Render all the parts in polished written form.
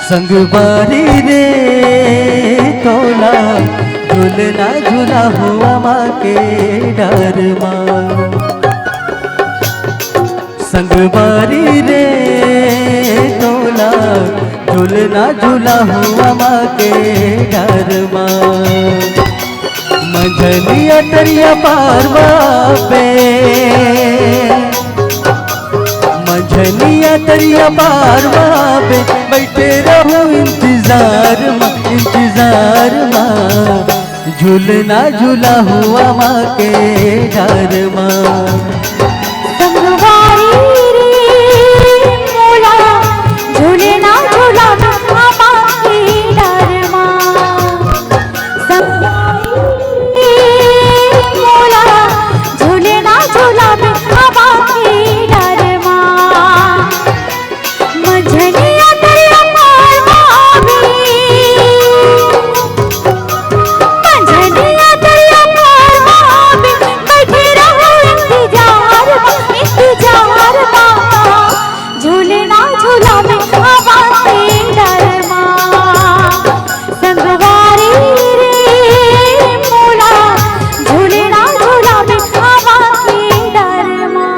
संगवारी रे तोला झूलना झूला हुआ माँ के डर माँ। संगवारी रे तोला झूलना झूला हुआ माँ के डर माँ। मंझलिया तरिया पारवा पे मंझलिया तरिया पारवा पे बैठे रहो इंतजार माँ। झूलना झूला हुआ माँ के डर माँ। संगवारी रे मोला झूलना झूला हुआ माँ के डर माँ। संगवारी रे मोला झूलना झूला हुआ माँ के डर माँ। मंझलिया तरिया पारवा मंझलिया तरिया पारवा बैठे रहो इंतजार माँ। झूलना झूला में हवा से डर माँ। संगवारी रे मोला झूलना झूला में हवा से डर माँ।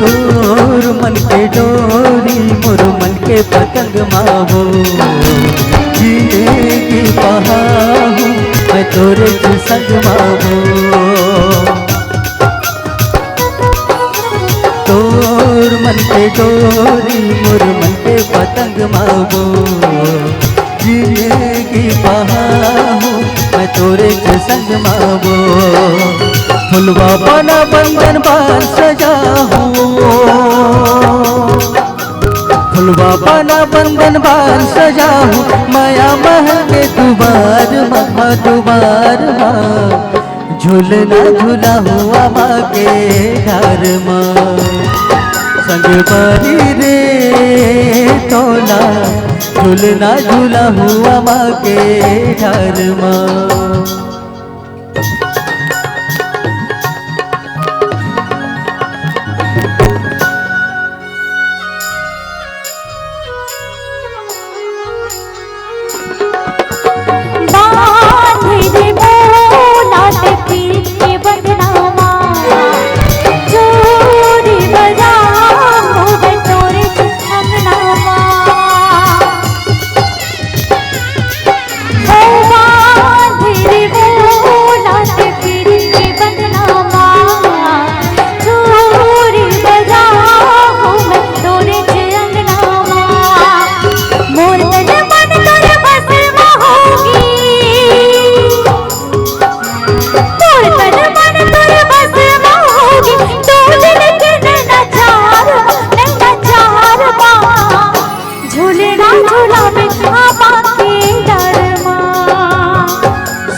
तोर मन के डोरी मोर मन के पतंग माहो। जीने की बहाहू मैं तोरे संग माहो। तोर मन के डोरी मोर मन के पतंग माहो। जीने की बहाहू मैं तोरे संग माहो। फुलवा बना बंधन बाल सजा हूँ। फुलवा बना बंधन बाल सजा हूँ। माया महल के दुबार माँ। झूलना झूला हुआ माँ के घर माँ। संगवारी रे तोला झूलना झूला हुआ माँ के घर माँ।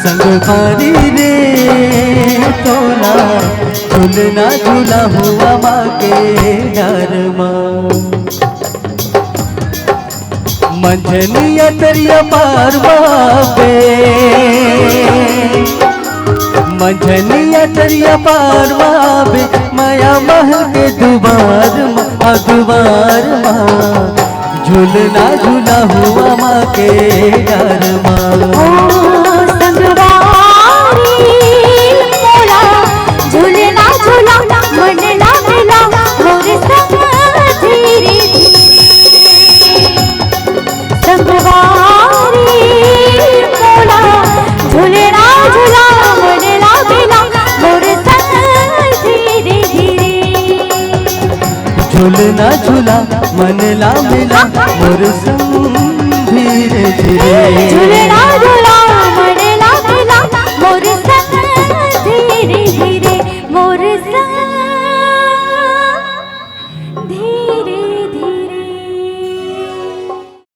संगवारी रे तोला झूलना झूला हुआ माँ के डर माँ। मंझलिया तरिया पारवा पे मंझलिया तरिया पारवा पे माया महल के दुबार माँ। झूलना झूला हुआ माँ के डर माँ। झूलना झूला मन लागला मोर संग धीरे धीरे। संगवारी मोला झूलना झूला मन लागला मोर संग धीरे धीरे। झूलना झूला मन ला मिला मोर संग धीरे धीरे। झूले